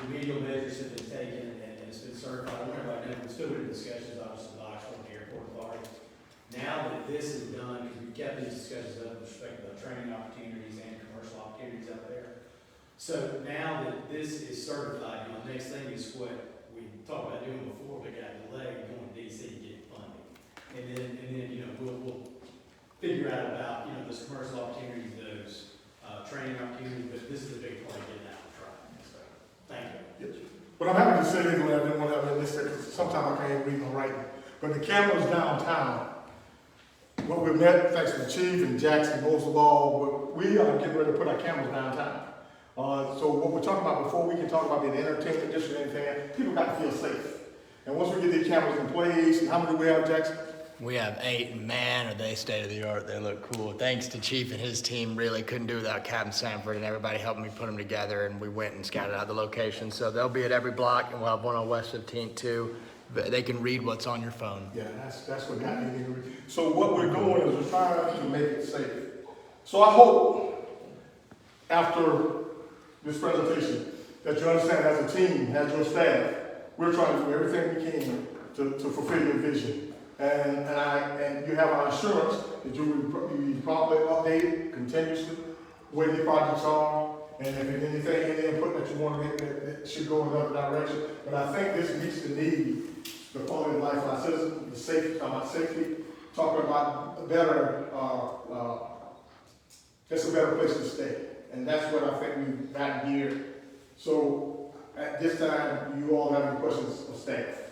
remedial measures have been taken and it's been certified, I don't know about now, we're still in discussions, obviously, with Oxford and the airport authority. Now that this is done, because we've kept these discussions up with respect to the training opportunities and commercial opportunities out there. So now that this is certified, the next thing is what we talked about doing before, we got delayed going to DC to get funding. And then we'll figure out about, those commercial opportunities, those training opportunities, but this is a big part of getting out and trying. So, thank you. Yes. But I'm happy to say this, I didn't want to have this, because sometimes I can't read my writing. But the cameras downtown, what we've met, thanks to the chief and Jackson, most of all, we are getting ready to put our cameras downtown. So what we're talking about before we can talk about the entertainment district and anything, people got to feel safe. And once we get these cameras in place, how many do we have, Jackson? We have 8, and man, are they state of the art. They look cool. Thanks to Chief and his team, really couldn't do without Captain Sanford and everybody helping me put them together, and we went and scouted out the location. So they'll be at every block, and we'll have one on West 15th too. They can read what's on your phone. Yeah, that's what got me to read. So what we're doing is we're trying to make it safe. So I hope after this presentation that you understand as a team, as your staff, we're trying to do everything we can to fulfill your vision. And you have our assurance that you will be properly updated continuously where the projects are, and if there's anything, any input that you want to get that should go in another direction. But I think this meets the need, the quality of life of our citizens, the safety, talking about safety, talking about a better, just a better place to stay. And that's what I think we've got here. So at this time, you all have any questions of staff?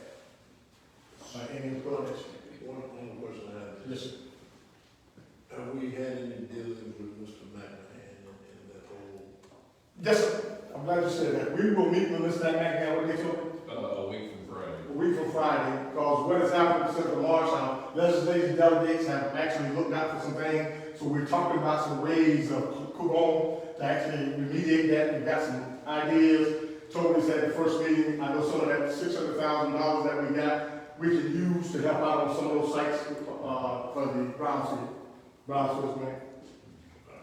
Any input? One question I have. Yes, sir. Have we had any dealings with Mr. McMahon in that whole? Yes, sir. I'm glad you said that. We will meet with Mr. McMahon, what they told me. A Friday, because what has happened since the March now, legislative delegates have actually looked out for some things, so we're talking about some ways of Coupon to actually remediate that. We've got some ideas. Told us at the first meeting, I know some of that $600,000 that we got, we can use to help out on some of those sites, for the Brownsville grant.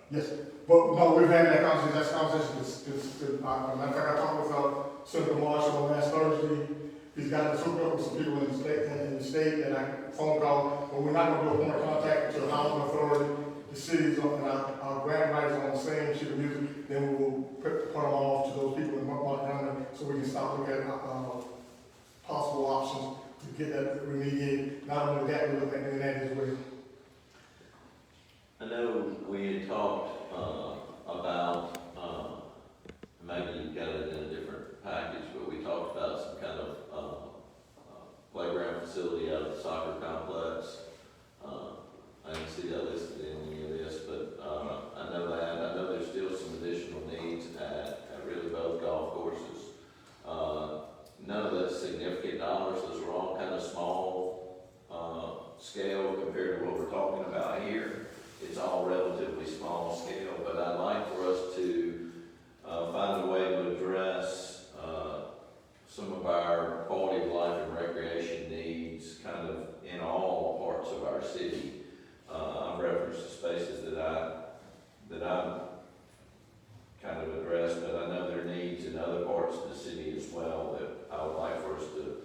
Yes, but no, we've had that conversation, matter of fact, I talked with, Senator Marshall last Thursday. He's got us hooked up with some people in the state that I phone call, but we're not gonna do a point of contact until the housing authority, the cities, and our grant writers on the same sheet of music, then we will put them off to those people in Montgomery, so we can start looking at, possible options to get that remediated. Not only that, we're looking at that as well. I know we had talked, about, maybe you got it in a different package, but we talked about some kind of, playground facility out of the soccer complex. I didn't see that listed in any of this, but, I know that. I know there's still some additional needs at really both golf courses. None of that's significant dollars. Those are all kind of small, scale compared to what we're talking about here. It's all relatively small scale, but I'd like for us to find a way to address some of our quality of life and recreation needs kind of in all parts of our city. I've referenced the spaces that I'm kind of addressed, but I know there are needs in other parts of the city as well that I would like for us to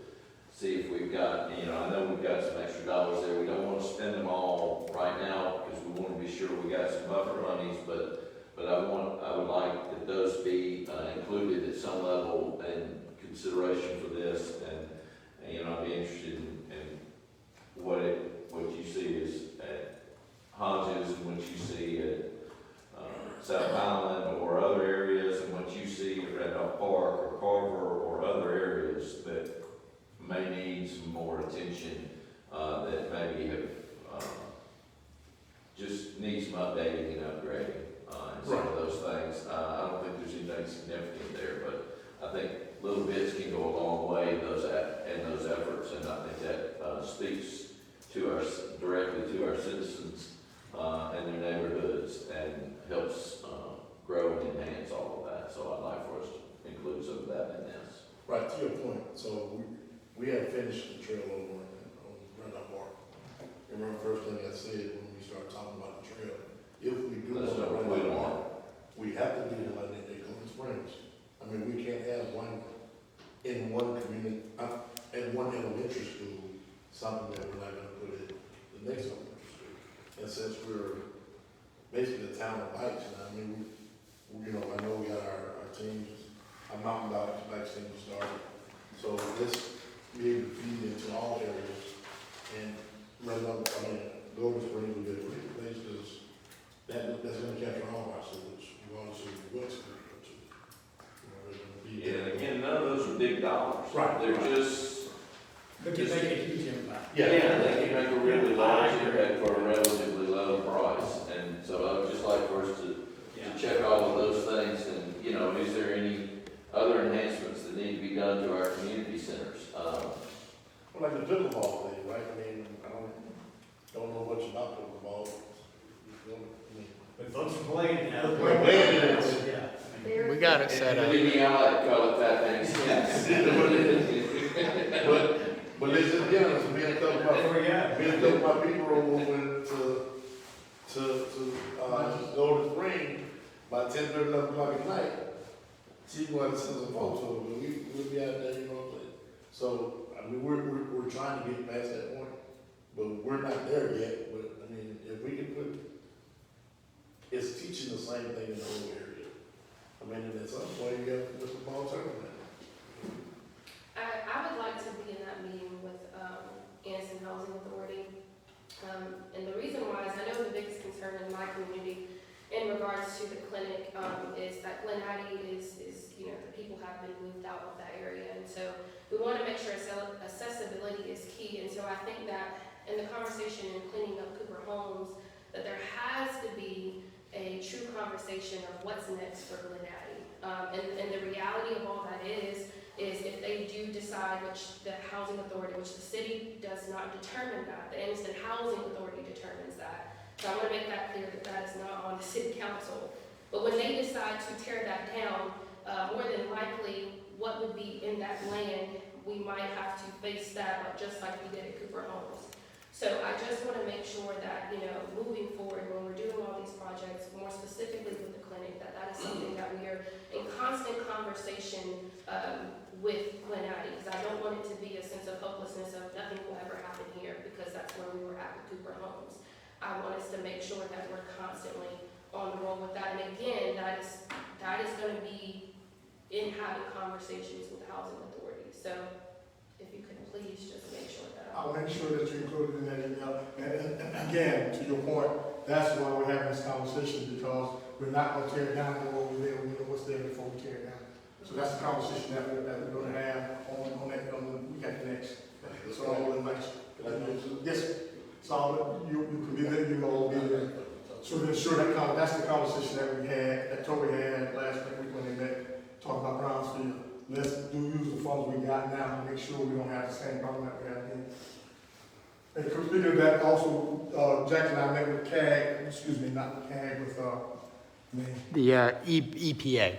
see if we've got, I know we've got some extra dollars there. We don't want to spend them all right now because we want to be sure we got some buffer monies, but I would like that those be included at some level in consideration for this, and I'd be interested in what you see is at Hodges and what you see at South Island or other areas, and what you see at Red Dog Park or Carver or other areas that may need some more attention, that maybe have, just need some updating and upgrading, and some of those things. I don't think there's anything significant there, but I think little bits can go a long way in those efforts, and I think that, speaks to directly to our citizens, and their neighborhoods, and helps, grow and enhance all of that. So I'd like for us to include some of that in this. Right, to your point, so we had finished the trail over on Randolph Park. Remember the first thing I said when we started talking about the trail? If we do Let's want to not run quit that on park, we have to do it like they go in Springs. I mean, we can't have one in one community, at one elementary school, something that we're not gonna put in the next elementary school. And since we're basically the town of bikes, and I mean, I know we got our teams, our mountain bikes team started. So let's be able to feed into all areas, and Golden Springs will be a great place, because that's gonna capture all of our students, regardless of what school we go to. Yeah, and again, none of those are big dollars. Right. They're just. But you make a huge impact. Yeah, they can make a really large impact for a relatively low price, and so I would just like for us to check all of those things, and, is there any other enhancements that need to be done to our community centers? Well, like the pickleball thing, right? I mean, I don't know much about pickleball. But folks are playing now. We're playing it. Yeah. We got it set up. Believe me, I like to call it fat things. But let's just be honest, me and a couple of my people went to Golden Spring by 10:30, 11 o'clock at night. She wanted to send some folks over, but we'll be out there, So, I mean, we're trying to get past that point, but we're not there yet. But, I mean, if we can it's teaching the same thing in the whole area. I mean, and at some point, you have the football tournament. I would like to be in that meeting with Anniston Housing Authority. And the reason why is I know the biggest concern in my community in regards to the clinic is that Glen Hattie is the people have been moved out of that area. And so we want to make sure accessibility is key. And so I think that in the conversation in cleaning up Cooper Homes, that there has to be a true conversation of what's next for Glen Hattie. And the reality of all that is is if they do decide, which the housing authority, which the city does not determine that, the Anniston Housing Authority determines that. So I want to make that clear that that is not on the city council. But when they decide to tear that down, more than likely, what would be in that land, we might have to face that, just like we did at Cooper Homes. So I just want to make sure that, you know, moving forward, when we're doing all these projects, more specifically with the clinic, that that is something that we are in constant conversation with Glen Addy, because I don't want it to be a sense of hopelessness of nothing will ever happen here, because that's where we were at with Cooper Homes. I want us to make sure that we're constantly on the roll with that. And again, that is going to be in having conversations with the housing authority. So if you could please just make sure that. I'll make sure that you include it in that email. And again, to your point, that's why we're having this conversation, because we're not going to tear it down to what we're there. We know what's there before we tear it down. So that's the conversation that we're going to have on the week after next. So I will invite you. Yes, so you can be there, you will all be there. So to ensure that that's the conversation that we had, that Toby had last week when they met, talking about Brownsfield. Let's use the funds we got now to make sure we don't have the same problem that we had then. And speaking of that, also, Jack and I met with CAG, not with CAG, with, The EPA.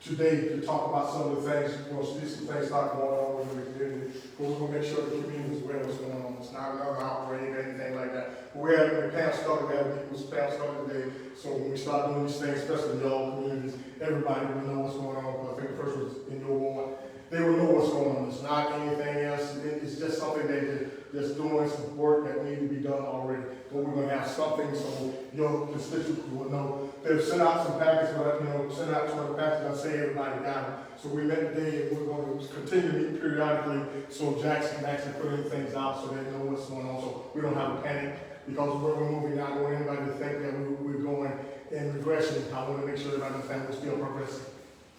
today to talk about some of the things, we'll see some things start going on within the community, but we're gonna make sure the community is aware of what's going on. It's not another outbreak or anything like that. But the Pam started, we have people's Pam started today, so when we start doing these things, especially in y'all communities, everybody will know what's going on. I think the first was in your ward, they will know what's going on. It's not anything else, it's just something they just doing some work that needs to be done already. But we're gonna have something so your constituents will know. They've sent out some packets, but sent out some packets, I say everybody got them. So we met today, and we're gonna continue to meet periodically, so Jackson can actually put in things out so they know what's going on, so we don't have a panic. Because where we're moving, I don't want anybody to think that we're going in regression. I wanna make sure everybody understands we're still progressing.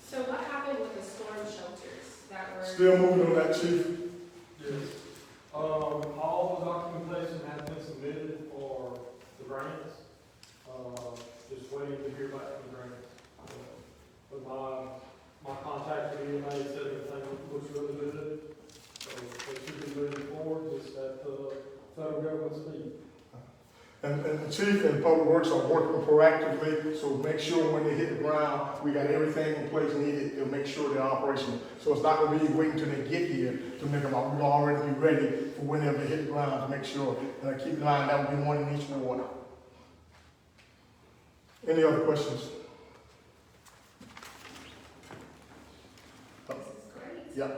So what happened with the storm shelters that were? Still moving on that, Chief? Yes. All the documentation has been submitted for the grants. Just waiting to hear back from the grants. But my contact with EMA said everything looks really good. So they should be moving forward, just at the federal government speed. And the chief and public works are working proactively, so make sure when they hit the ground, we got everything in place needed to make sure they're operational. So it's not gonna be waiting until they get here to make them up. We'll already be ready for whenever they hit the ground to make sure. Keep in mind, that will be one in each ward. Any other questions? This is great. Yeah.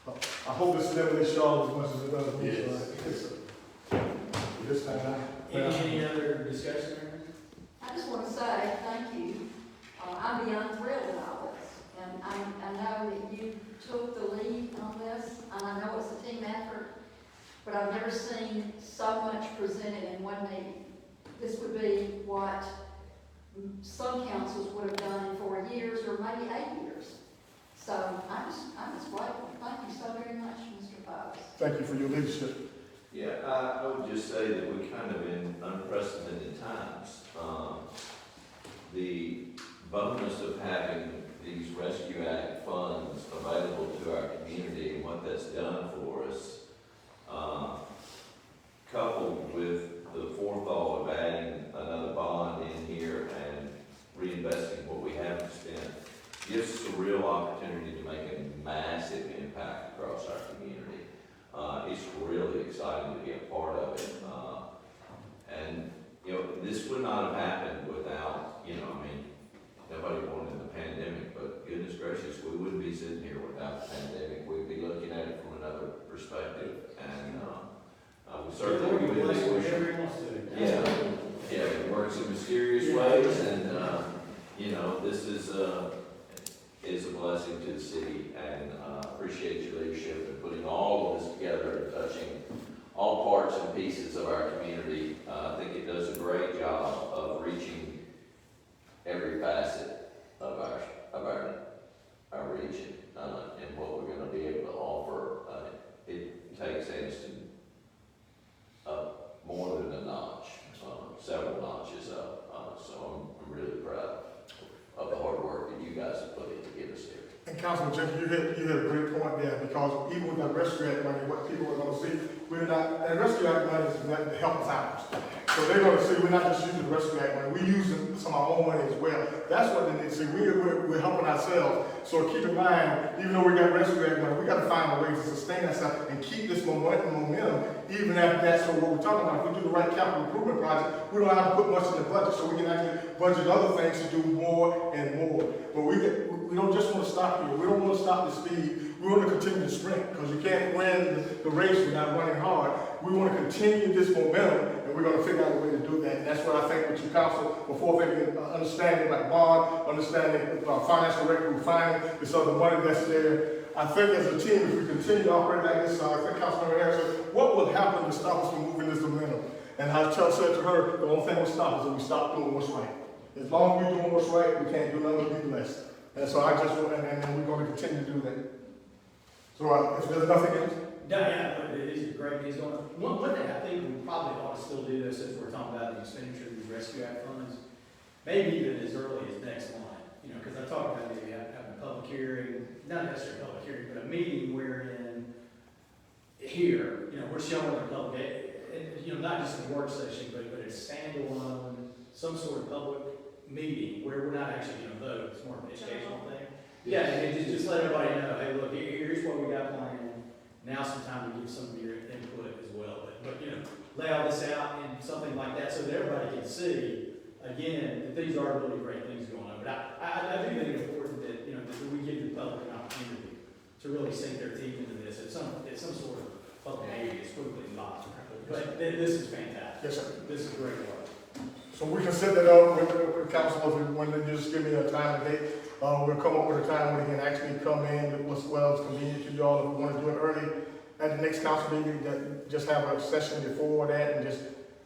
I hope this stimulates y'all as much as it does me. Yes. This time, Any other discussion? I just want to say thank you. I'm beyond thrilled about this. And I know that you took the lead on this, and I know it's a team effort, but I've never seen so much presented in one meeting. This would be what some councils would have done in 4 years or maybe 8 years. So I'm just grateful. Thank you so very much, Mr. Fox. thank you for your leadership. Yeah, I would just say that we're kind of in unprecedented times. The bonus of having these Rescue Act funds available to our community and what that's done for us, coupled with the forethought of adding another bond in here and reinvesting what we haven't spent, gives us a real opportunity to make a massive impact across our community. It's really exciting to be a part of it. And, this would not have happened without, nobody wanted the pandemic, but goodness gracious, we wouldn't be sitting here without the pandemic. We'd be looking at it from another perspective. And we certainly would wish. Yeah, it works in mysterious ways, and, this is a blessing to the city, and appreciate your leadership in putting all of this together and touching all parts and pieces of our community. I think it does a great job of reaching every facet of our region, and what we're going to be able to offer. It takes Anniston up more than a notch, several notches up. So I'm really proud of the hard work that you guys have put in to get us here. And Councilman Jenkins, you hit a great point there, because even with that rescue act money, what people are gonna see, we're not, and rescue act money is meant to help us out. So they're gonna see, we're not just using the rescue act money, we're using some of our own money as well. That's what they need to see, we're helping ourselves. So keep in mind, even though we got rescue act money, we gotta find a way to sustain ourselves and keep this momentum, even after that. So what we're talking about, if we do the right capital improvement project, we don't have to put much in the budget, so we can actually budget other things to do more and more. But we don't just want to stop here. We don't want to stop the speed. We want to continue to sprint, because you can't win the race without running hard. We want to continue this momentum, and we're going to figure out a way to do that. And that's what I think with your council, before thinking, understanding like bond, understanding financial record, finding this other money that's there. I think as a team, if we continue to operate like this, I think Councilman Harris said, what would happen to stop us from moving this momentum? And I said to her, the only thing that will stop us is we stop doing what's right. As long as we're doing what's right, we can't do nothing but be blessed. And so I just, and we're going to continue to do that. So if there's nothing else? Yeah, it is great. It's going. One thing I think we probably ought to still do this, since we're talking about the expenditure of these Rescue Act funds, maybe even as early as next month. You know, because I talked about maybe having a public hearing, not necessarily a public hearing, but a meeting wherein here, you know, we're showing the public, you know, not just a work session, but a standalone, some sort of public meeting where we're not actually going to vote. It's more of an educational thing. Yeah, and just let everybody know, hey, look, here's what we got planned. Now's some time to give some of your input as well. But you know, lay all this out in something like that so that everybody can see, again, that these are really great things going on. But I do think it's important that, you know, that we give the public an opportunity to really sink their teeth into this at some sort of public meeting as quickly as possible. But this is fantastic. Yes, sir. This is great work. So we can set that up with council when they just give me a time and date. We'll come up with a time when they can actually come in, what's convenient to y'all. If we want to do it early at the next council meeting, just have a session before that and just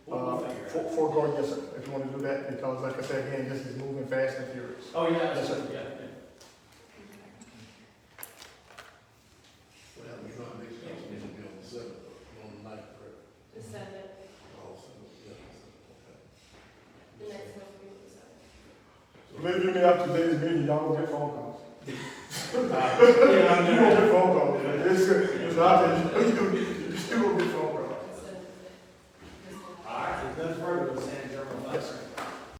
forego, yes, sir, if you want to do that, because like I said, again, this is moving fast and furious. Oh, yeah. Yes, sir. Yeah. Well, we know next council meeting will be on the 7th, on the 9th, correct? The 7th, Oh, 7th, yeah, okay. the next one will be the 7th. Believe me, after today's meeting, y'all will get phone calls. Yeah, You won't get phone calls. It's out there. You still will get phone calls. All right, if there's nothing further, let's